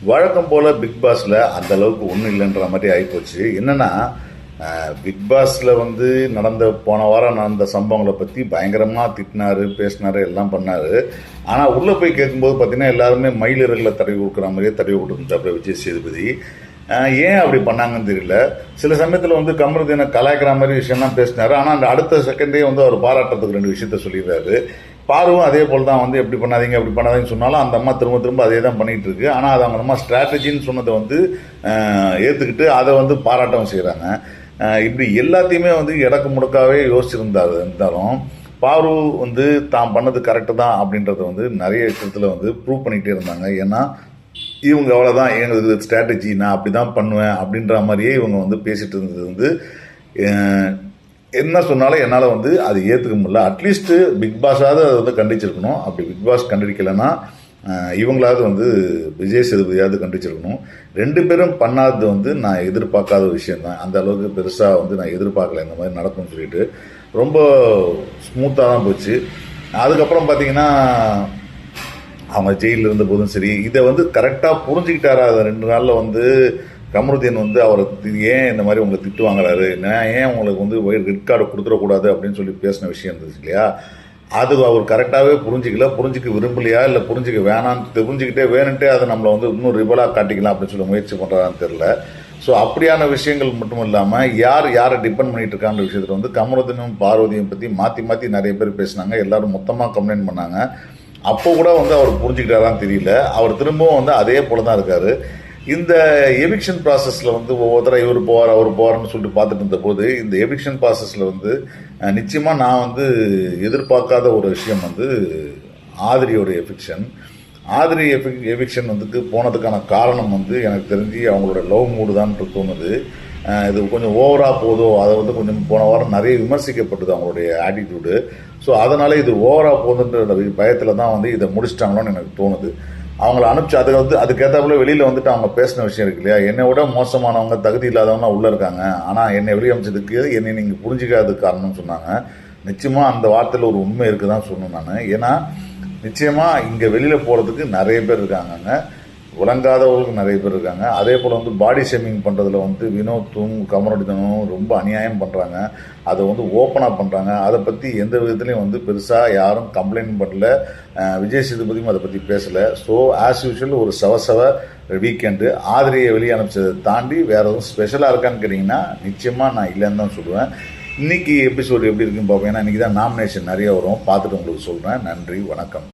வழக்கம் போல் பிக் பாஸில் அந்த அளவுக்கு ஒன்றும் இல்லைன்ற மாதிரி ஆகிப்போச்சு. என்னென்னா பிக் பாஸில் போன வாரம் நடந்த சம்பவங்களை பற்றி பயங்கரமாக திட்டினார், பேசினார், எல்லாம் பண்ணார். ஆனால் உள்ளே போய் கேட்கும்போது பார்த்தீங்கன்னா எல்லாருமே மயிலிறகுல தடவி கொடுக்குற மாதிரியே தடவி கொடுத்துருந்தாப்புல விஜய் சேதுபதி. ஏன் அப்படி பண்ணாங்கன்னு தெரியல. சில சமயத்தில் கமருதீனை கலாய்க்கிற மாதிரி விஷயம்லாம் பேசினார். ஆனால் அந்த அடுத்த செகண்டே அவர் பாராட்டுறதுக்கு 2 விஷயத்த சொல்லிடுறாரு. பாருவும் அதே போல் தான் எப்படி பண்ணாதீங்க அப்படி பண்ணாதீங்கன்னு சொன்னாலும் அந்த அம்மா திரும்ப திரும்ப அதே தான் பண்ணிகிட்டு இருக்கு. ஆனால் அது அவங்க அம்மா ஸ்ட்ராட்டஜின்னு சொன்னதை ஏற்றுக்கிட்டு அதை பாராட்டவும் செய்கிறாங்க. இப்படி எல்லாத்தையுமே இடக்கு முடக்காவே இருந்தாலும் பாரு தான் பண்ணது கரெக்டு தான் அப்படின்றத நிறைய விஷயத்தில் ப்ரூவ் பண்ணிகிட்டே இருந்தாங்க. ஏன்னா இவங்க அவ்வளோதான், எங்களுக்கு ஸ்ட்ராட்டஜி, நான் அப்படி தான் பண்ணுவேன் அப்படின்ற மாதிரியே இவங்க பேசிகிட்டு இருந்தது என்ன சொன்னாலும் என்னால் அது ஏற்றுக்க முடியல. அட்லீஸ்ட்டு பிக் பாஸாவது அதை கண்டிச்சிருக்கணும். அப்படி பிக் பாஸ் கண்டிக்கலைன்னா இவங்களாவது விஜய் சேதுபதியாவது கண்டிச்சிருக்கணும். 2 பேரும் பண்ணாதது நான் எதிர்பார்க்காத விஷயந்தான். அந்த அளவுக்கு பெருசாக நான் எதிர்பார்க்கல இந்த மாதிரி நடக்கும்னு சொல்லிட்டு. ரொம்ப ஸ்மூத்தாக தான் போச்சு. அதுக்கப்புறம் பார்த்தீங்கன்னா அவங்க ஜெயிலில் இருந்த போதும் சரி, இதை கரெக்டாக புரிஞ்சுக்கிட்டாரா? 2 நாளில் கமருதீன் அவரை ஏன் இந்த மாதிரி உங்களை திட்டு வாங்குறாரு, ஏன் உங்களுக்கு ரெட் கார்டு கொடுத்துடக்கூடாது அப்படின்னு சொல்லி பேசின விஷயம் இருந்துச்சு இல்லையா? அது அவர் கரெக்டாகவே புரிஞ்சிக்க விரும்பலையா, இல்லை புரிஞ்சிக்க வேணான்னு புரிஞ்சுக்கிட்டே வேணுன்ட்டே அதை நம்மளை இன்னும் ரிபலாக காட்டிக்கலாம் அப்படின்னு சொல்லி முயற்சி பண்ணுறான்னு தெரில. ஸோ அப்படியான விஷயங்கள் மட்டும் இல்லாமல் யாரை டிபெண்ட் பண்ணிட்டு இருக்கான்ற விஷயத்தில் கமருதீனும் பார்வதியும் பற்றி மாற்றி நிறைய பேர் பேசினாங்க. எல்லோரும் மொத்தமாக கம்ப்ளைண்ட் பண்ணாங்க. அப்போ கூட அவர் புரிஞ்சுக்கிட்டாரான்னு தெரியல. அவர் திரும்பவும் அதே போல தான் இருக்கார். இந்த எவிக்ஷன் ப்ராசஸில் ஒவ்வொருத்தராக இவர் போவார் அவர் போவார்னு சொல்லிட்டு பார்த்துட்டு இருந்த போது இந்த எவிக்ஷன் ப்ராசஸில் நிச்சயமாக நான் எதிர்பார்க்காத ஒரு விஷயம் ஆதிரியோட எவிக்ஷன். ஆதிரி எவிக்ஷன் போனதுக்கான காரணம் எனக்கு தெரிஞ்சு அவங்களோட லவ் மூடு தான் தோணுது. இது கொஞ்சம் ஓவராக போதும், அதை கொஞ்சம் போன வாரம் நிறைய விமர்சிக்கப்பட்டது அவங்களுடைய ஆட்டிடியூடு. ஸோ அதனால் இது ஓவராக போகுதுன்ற பயத்தில் தான் இதை முடிச்சிட்டாங்களோன்னு எனக்கு தோணுது. அவங்கள அனுப்பிச்சு அதுக்கேற்றாப்புல வெளியில் அவங்க பேசின விஷயம் இருக்கு இல்லையா? என்னை விட மோசமானவங்க, தகுதி இல்லாதவங்க உள்ளே இருக்காங்க, ஆனால் என்னை வெளியே அமைச்சதுக்கு என்னை நீங்கள் புரிஞ்சிக்காததுக்கு காரணம்னு சொன்னாங்க. நிச்சயமாக அந்த வார்த்தையில் ஒரு உண்மை இருக்குது தான் சொன்னேன் நான். ஏன்னா நிச்சயமாக இங்கே வெளியில் போகிறதுக்கு நிறைய பேர் இருக்காங்கங்க, விளங்காதவர்களுக்கு நிறைய பேர் இருக்காங்க. அதே போல் பாடி ஷேமிங் பண்ணுறதுல வினோத்தும் கமருதீனும் ரொம்ப அநியாயம் பண்ணுறாங்க. அதை ஓப்பனாக பண்ணுறாங்க. அதை பற்றி எந்த விதத்துலையும் பெருசாக யாரும் கம்ப்ளைண்ட் பண்ணல. விஜய் சேதுபதியும் அதை பற்றி பேசலை. ஸோ ஆஸ் யூஷுவல் ஒரு சவசவ வீக்கெண்டு. ஆதிரியை வெளியே அனுப்பிச்சதை தாண்டி வேறு எதுவும் ஸ்பெஷலாக இருக்கான்னு கேட்டிங்கன்னா நிச்சயமாக நான் இல்லைன்னு தான் சொல்லுவேன். இன்றைக்கி எபிசோடு எப்படி இருக்குன்னு பார்ப்பேன். ஏன்னா இன்றைக்கி தான் நாமினேஷன் நிறைய வரும், பார்த்துட்டு உங்களுக்கு சொல்கிறேன். நன்றி, வணக்கம்.